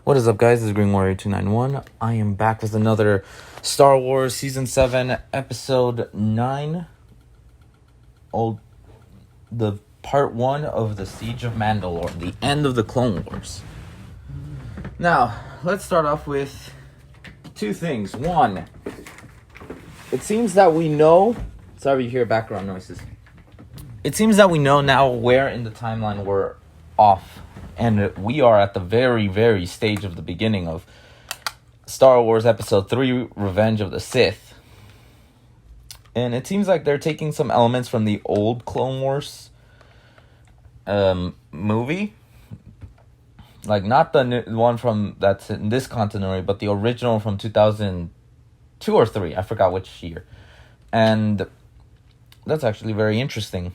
What is up, guys? This is Green Warrior 291. I am back with another Star Wars Season 7, Episode 9. The Part 1 of the Siege of Mandalore, the end of the Clone Wars. Now, let's start off with two things. One, it seems that we know... Sorry you hear background noises. It seems that we know now where in the timeline we're off. And we are at the very, very stage of the beginning of Star Wars Episode 3, Revenge of the Sith. And it seems like they're taking some elements from the old Clone Wars movie. Like, not the one from that's in this continuity, but the original from 2002 or 3. I forgot which year. And that's actually very interesting.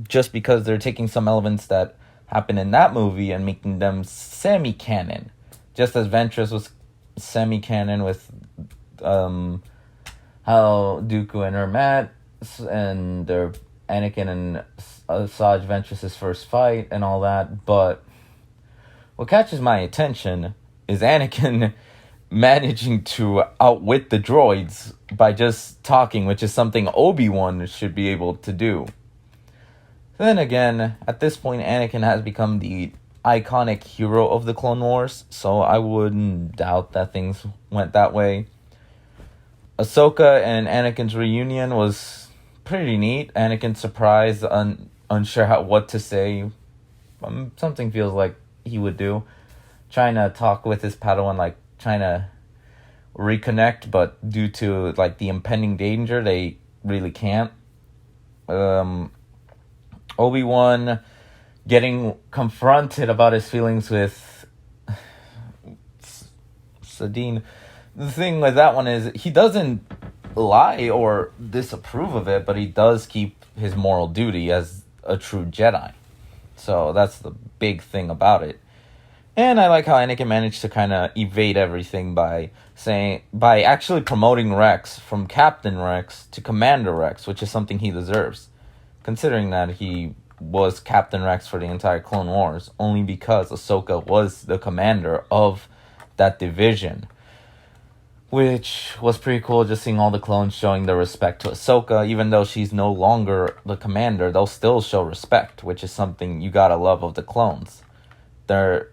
Just because they're taking some elements that happen in that movie and making them semi-canon. Just as Ventress was semi-canon with how Dooku and her met, and their Anakin and Asajj Ventress' first fight and all that. But what catches my attention is Anakin managing to outwit the droids by just talking, which is something Obi-Wan should be able to do. Then again, at this point, Anakin has become the iconic hero of the Clone Wars, so I wouldn't doubt that things went that way. Ahsoka and Anakin's reunion was pretty neat. Anakin surprised, unsure what to say. Something feels like he would do. Trying to talk with his Padawan, like trying to reconnect, but due to like the impending danger, they really can't. Obi-Wan getting confronted about his feelings with Sabine. The thing with that one is he doesn't lie or disapprove of it, but he does keep his moral duty as a true Jedi. So that's the big thing about it. And I like how Anakin managed to kind of evade everything by actually promoting Rex from Captain Rex to Commander Rex, which is something he deserves. Considering that he was Captain Rex for the entire Clone Wars, only because Ahsoka was the commander of that division. Which was pretty cool, just seeing all the clones showing their respect to Ahsoka. Even though she's no longer the commander, they'll still show respect, which is something you gotta love of the clones. They're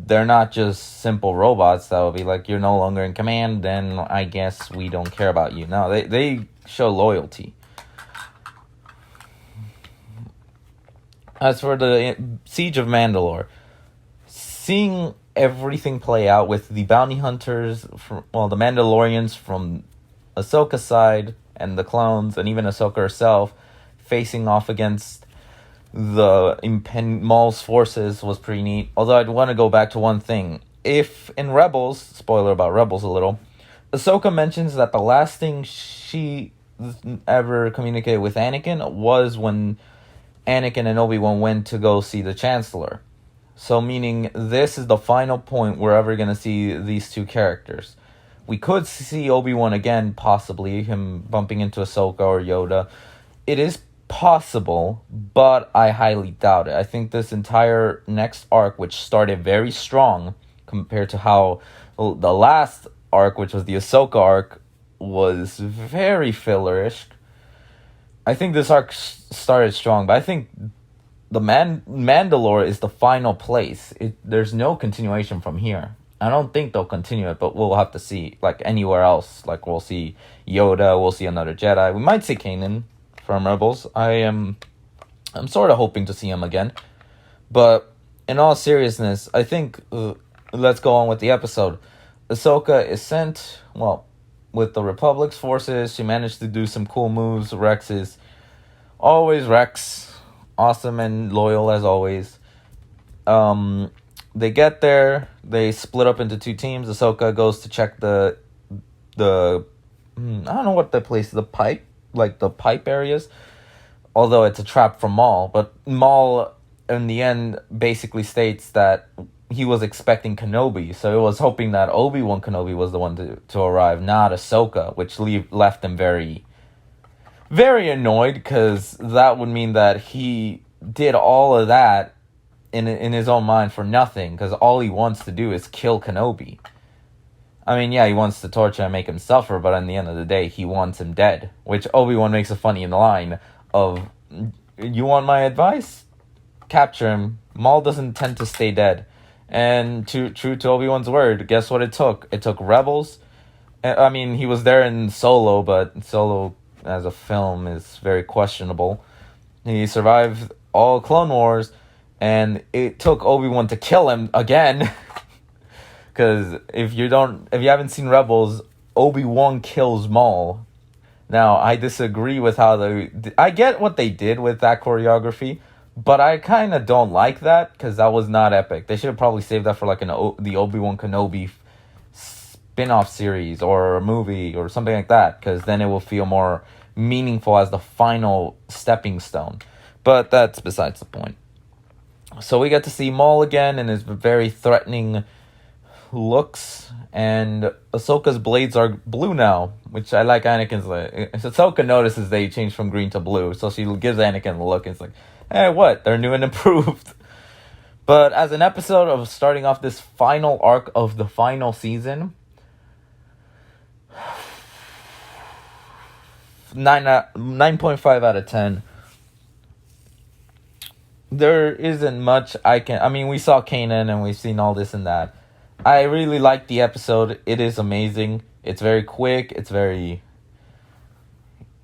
not just simple robots that will be like, you're no longer in command, then I guess we don't care about you. No, they show loyalty. As for the Siege of Mandalore, seeing everything play out with the bounty hunters, the Mandalorians from Ahsoka's side, and the clones, and even Ahsoka herself, facing off against the Maul's forces was pretty neat. Although I'd want to go back to one thing. If in Rebels, spoiler about Rebels a little, Ahsoka mentions that the last thing she ever communicated with Anakin was when Anakin and Obi-Wan went to go see the Chancellor. So meaning this is the final point we're ever going to see these two characters. We could see Obi-Wan again, possibly, him bumping into Ahsoka or Yoda. It is possible, but I highly doubt it. I think this entire next arc, which started very strong compared to how the last arc, which was the Ahsoka arc, was very fillerish. I think this arc started strong, but I think the Mandalore is the final place. There's no continuation from here. I don't think they'll continue it, but we'll have to see. Like anywhere else, like we'll see Yoda, we'll see another Jedi. We might see Kanan from Rebels. I'm sort of hoping to see him again. But in all seriousness, I think let's go on with the episode. Ahsoka is sent, with the Republic's forces. She managed to do some cool moves. Rex is always Rex. Awesome and loyal as always. They get there. They split up into two teams. Ahsoka goes to check the I don't know what the place is. The pipe areas. Although it's a trap for Maul. But Maul, in the end, basically states that he was expecting Kenobi, so he was hoping that Obi-Wan Kenobi was the one to arrive, not Ahsoka, which left him very, very annoyed, because that would mean that he did all of that in his own mind for nothing, because all he wants to do is kill Kenobi. I mean, yeah, he wants to torture and make him suffer, but at the end of the day, he wants him dead. Which Obi-Wan makes a funny line of, you want my advice? Capture him. Maul doesn't tend to stay dead. And true to Obi-Wan's word, guess what it took? It took Rebels. I mean, he was there in Solo, but Solo as a film is very questionable. He survived all Clone Wars, and it took Obi-Wan to kill him again. Because if you haven't seen Rebels, Obi-Wan kills Maul. Now, I disagree with how I get what they did with that choreography, but I kind of don't like that, because that was not epic. They should have probably saved that for like the Obi-Wan Kenobi spin-off series or a movie or something like that, because then it will feel more meaningful as the final stepping stone. But that's besides the point. So we get to see Maul again in his very threatening looks, and Ahsoka's blades are blue now, which I like. Anakin's Ahsoka notices they changed from green to blue, so she gives Anakin a look, and it's like, hey, what? They're new and improved. But as an episode of starting off this final arc of the final season, 9.5 out of 10. There isn't much I mean, we saw Kanan and we've seen all this and that. I really like the episode. It is amazing. It's very quick. It's very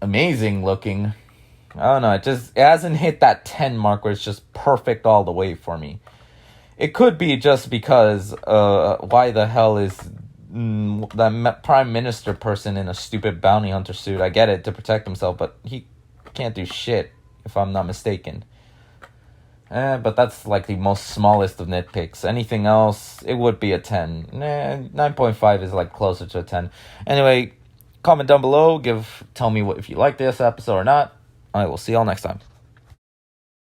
amazing looking. I don't know. It hasn't hit that 10 mark where it's just perfect all the way for me. It could be just because why the hell is that prime minister person in a stupid bounty hunter suit? I get it, to protect himself, but he can't do shit, if I'm not mistaken. But that's like the most smallest of nitpicks. Anything else, it would be a 10. 9.5 is like closer to a 10. Anyway, comment down below. Tell me if you like this episode or not. I will see y'all next time.